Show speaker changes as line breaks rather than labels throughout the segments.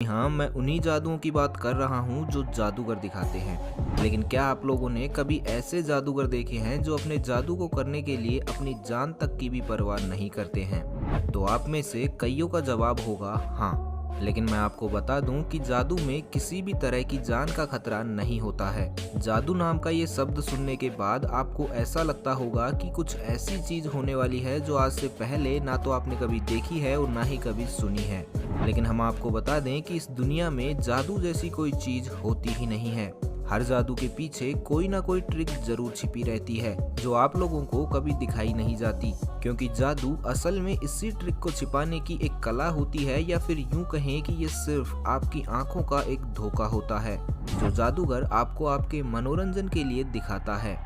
हाँ, मैं उन्हीं जादुओं की बात कर रहा हूँ जो जादूगर दिखाते हैं। लेकिन क्या आप लोगों ने कभी ऐसे जादूगर देखे हैं जो अपने जादू को करने के लिए अपनी जान तक की भी परवाह नहीं करते हैं? तो आप में से कईयों का जवाब होगा हाँ। लेकिन मैं आपको बता दूं कि जादू में किसी भी तरह की जान का खतरा नहीं होता है। जादू नाम का ये शब्द सुनने के बाद आपको ऐसा लगता होगा कि कुछ ऐसी चीज होने वाली है जो आज से पहले ना तो आपने कभी देखी है और ना ही कभी सुनी है। लेकिन हम आपको बता दें कि इस दुनिया में जादू जैसी कोई चीज होती ही नहीं है। हर जादू के पीछे कोई ना कोई ट्रिक जरूर छिपी रहती है जो आप लोगों को कभी दिखाई नहीं जाती, क्योंकि जादू असल में इसी ट्रिक को छिपाने की एक कला होती है, या फिर यूं कहें कि ये सिर्फ आपकी आंखों का एक धोखा होता है जो जादूगर आपको आपके मनोरंजन के लिए दिखाता है।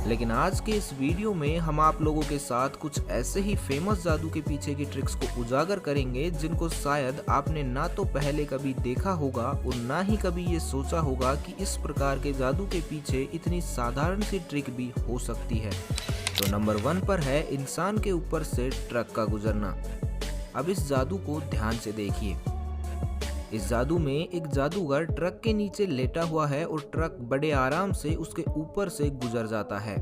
लेकिन आज के इस वीडियो में हम आप लोगों के साथ कुछ ऐसे ही फेमस जादू के पीछे की ट्रिक्स को उजागर करेंगे जिनको शायद आपने ना तो पहले कभी देखा होगा और ना ही कभी ये सोचा होगा कि इस प्रकार के जादू के पीछे इतनी साधारण सी ट्रिक भी हो सकती है। तो नंबर 1 पर है इंसान के ऊपर से ट्रक का गुजरना। अब इस जादू को ध्यान से देखिए। इस जादू में एक जादूगर ट्रक के नीचे लेटा हुआ है और ट्रक बड़े आराम से उसके ऊपर से गुजर जाता है।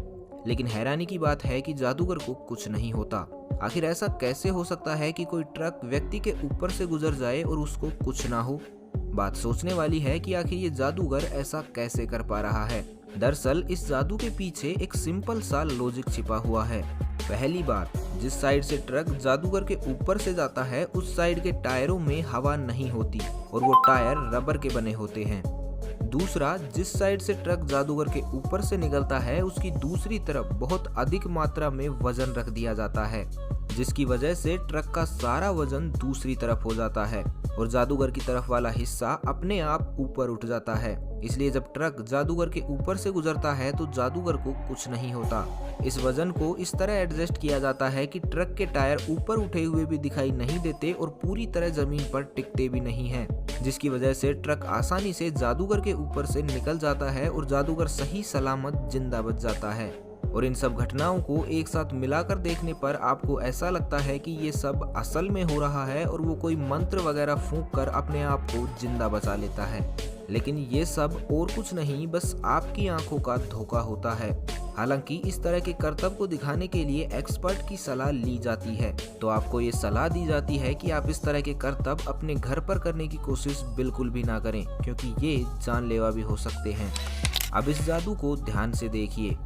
लेकिन हैरानी की बात है कि जादूगर को कुछ नहीं होता। आखिर ऐसा कैसे हो सकता है कि कोई ट्रक व्यक्ति के ऊपर से गुजर जाए और उसको कुछ ना हो? बात सोचने वाली है कि आखिर ये जादूगर ऐसा कैसे कर पा रहा है। दरअसल इस जादू के पीछे एक सिंपल सा लॉजिक छिपा हुआ है। पहली बात, जिस साइड से ट्रक जादूगर के ऊपर से जाता है उस साइड के टायरों में हवा नहीं होती और वो टायर रबर के बने होते हैं। दूसरा, जिस साइड से ट्रक जादूगर के ऊपर से निकलता है उसकी दूसरी तरफ बहुत अधिक मात्रा में वजन रख दिया जाता है, जिसकी वजह से ट्रक का सारा वजन दूसरी तरफ हो जाता है और जादूगर की तरफ वाला हिस्सा अपने आप ऊपर उठ जाता है। इसलिए जब ट्रक जादूगर के ऊपर से गुजरता है तो जादूगर को कुछ नहीं होता। इस वजन को इस तरह एडजस्ट किया जाता है कि ट्रक के टायर ऊपर उठे हुए भी दिखाई नहीं देते और पूरी तरह जमीन पर टिकते भी नहीं हैं, जिसकी वजह से ट्रक आसानी से जादूगर के ऊपर से निकल जाता है और जादूगर सही सलामत जिंदा बच जाता है। और इन सब घटनाओं को एक साथ मिलाकर देखने पर आपको ऐसा लगता है कि ये सब असल में हो रहा है और वो कोई मंत्र वगैरह फूंक कर अपने आप को जिंदा बचा लेता है। लेकिन ये सब और कुछ नहीं, बस आपकी आंखों का धोखा होता है। हालांकि इस तरह के करतब को दिखाने के लिए एक्सपर्ट की सलाह ली जाती है, तो आपको ये सलाह दी जाती है कि आप इस तरह के करतब अपने घर पर करने की कोशिश बिल्कुल भी ना करें, क्योंकि ये जानलेवा भी हो सकते हैं। अब इस जादू को ध्यान से देखिए।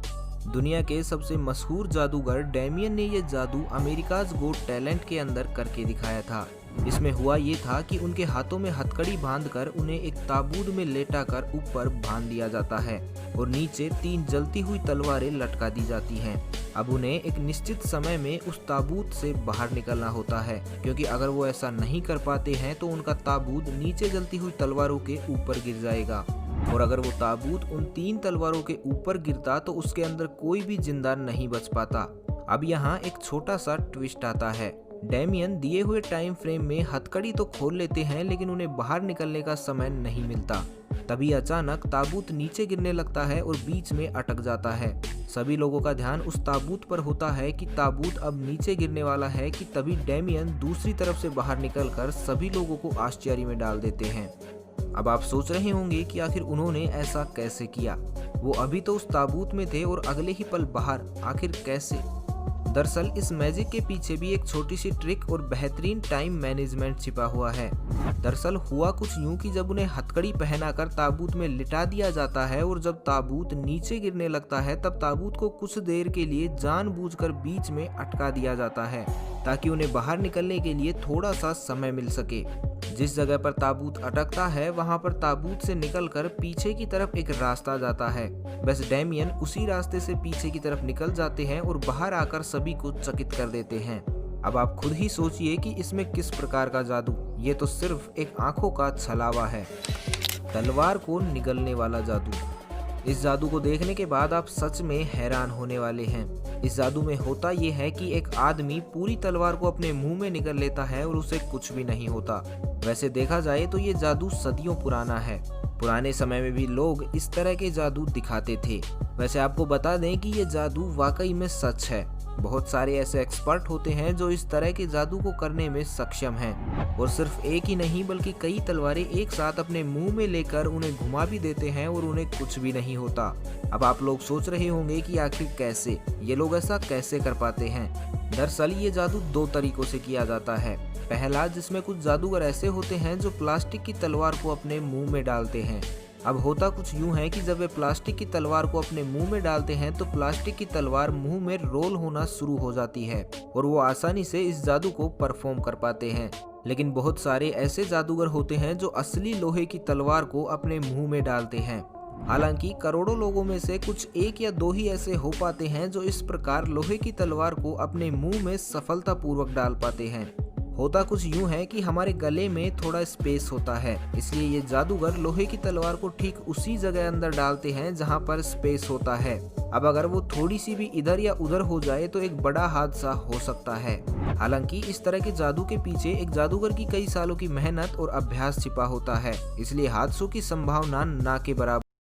दुनिया के सबसे मशहूर जादूगर डेमियन ने ये जादू अमेरिकाज गोट टैलेंट के अंदर करके दिखाया था। इसमें हुआ ये था कि उनके हाथों में हथकड़ी बांधकर उन्हें एक ताबूत में लेटाकर ऊपर बांध दिया जाता है और नीचे 3 जलती हुई तलवारें लटका दी जाती हैं। अब उन्हें एक निश्चित समय में उस ताबूत से बाहर निकलना होता है, क्योंकि अगर वो ऐसा नहीं कर पाते हैं तो उनका ताबूत नीचे जलती हुई तलवारों के ऊपर गिर जाएगा, और अगर वो ताबूत उन 3 तलवारों के ऊपर गिरता तो उसके अंदर कोई भी जिंदा नहीं बच पाता। अब यहाँ एक छोटा सा ट्विस्ट आता है। डेमियन दिए हुए टाइम फ्रेम में हथकड़ी तो खोल लेते हैं, लेकिन उन्हें बाहर निकलने का समय नहीं मिलता। तभी अचानक ताबूत नीचे गिरने लगता है और बीच में अटक जाता है। सभी लोगों का ध्यान उस ताबूत पर होता है कि ताबूत अब नीचे गिरने वाला है कि तभी डेमियन दूसरी तरफ से बाहर निकलकर सभी लोगों को आश्चर्य में डाल देते हैं। अब आप सोच रहे होंगे कि आखिर उन्होंने ऐसा कैसे किया। वो अभी तो उस ताबूत में थे और अगले ही पल बाहर, आखिर कैसे? दरअसल इस मैजिक के पीछे भी एक छोटी सी ट्रिक और बेहतरीन टाइम मैनेजमेंट छिपा हुआ है। दरअसल हुआ कुछ यूं कि जब उन्हें हथकड़ी पहनाकर ताबूत में लिटा दिया जाता है और जब ताबूत नीचे गिरने लगता है तब ताबूत को कुछ देर के लिए जानबूझकर बीच में अटका दिया जाता है ताकि उन्हें बाहर निकलने के लिए थोड़ा सा समय मिल सके। जिस जगह पर ताबूत अटकता है वहां पर ताबूत से निकलकर पीछे की तरफ एक रास्ता जाता है। बस डेमियन उसी रास्ते से पीछे की तरफ निकल जाते हैं और बाहर आकर सभी को चकित कर देते हैं। अब आप खुद ही सोचिए कि इसमें किस प्रकार का जादू। ये तो सिर्फ एक आंखों का छलावा है। तलवार को निगलने वाला जादू। इस जादू को देखने के बाद आप सच में हैरान होने वाले हैं। इस जादू में होता यह है कि एक आदमी पूरी तलवार को अपने मुंह में निगल लेता है और उसे कुछ भी नहीं होता। वैसे देखा जाए तो ये जादू सदियों पुराना है। पुराने समय में भी लोग इस तरह के जादू दिखाते थे। वैसे आपको बता दें कि ये जादू वाकई में सच है। बहुत सारे ऐसे एक्सपर्ट होते हैं जो इस तरह के जादू को करने में सक्षम हैं और सिर्फ एक ही नहीं बल्कि कई तलवारें एक साथ अपने मुंह में लेकर उन्हें घुमा भी देते हैं और उन्हें कुछ भी नहीं होता। अब आप लोग सोच रहे होंगे कि आखिर कैसे ये लोग ऐसा कैसे कर पाते हैं। दरअसल ये जादू दो तरीकों से किया जाता है। पहला, जिसमें कुछ जादूगर ऐसे होते हैं जो प्लास्टिक की तलवार को अपने मुंह में डालते हैं। अब होता कुछ यूं है कि जब वे प्लास्टिक की तलवार को अपने मुंह में डालते हैं तो प्लास्टिक की तलवार मुंह में रोल होना शुरू हो जाती है और वो आसानी से इस जादू को परफॉर्म कर पाते हैं। लेकिन बहुत सारे ऐसे जादूगर होते हैं जो असली लोहे की तलवार को अपने मुंह में डालते हैं। हालांकि करोड़ों लोगों में से कुछ एक या दो ही ऐसे हो पाते हैं जो इस प्रकार लोहे की तलवार को अपने मुंह में सफलतापूर्वक डाल पाते हैं। होता कुछ यूं है कि हमारे गले में थोड़ा स्पेस होता है, इसलिए ये जादूगर लोहे की तलवार को ठीक उसी जगह अंदर डालते हैं जहां पर स्पेस होता है। अब अगर वो थोड़ी सी भी इधर या उधर हो जाए तो एक बड़ा हादसा हो सकता है। हालांकि इस तरह के जादू के पीछे एक जादूगर की कई सालों की मेहनत और अभ्यास छिपा होता है, इसलिए हादसों की संभावना ना के बराबर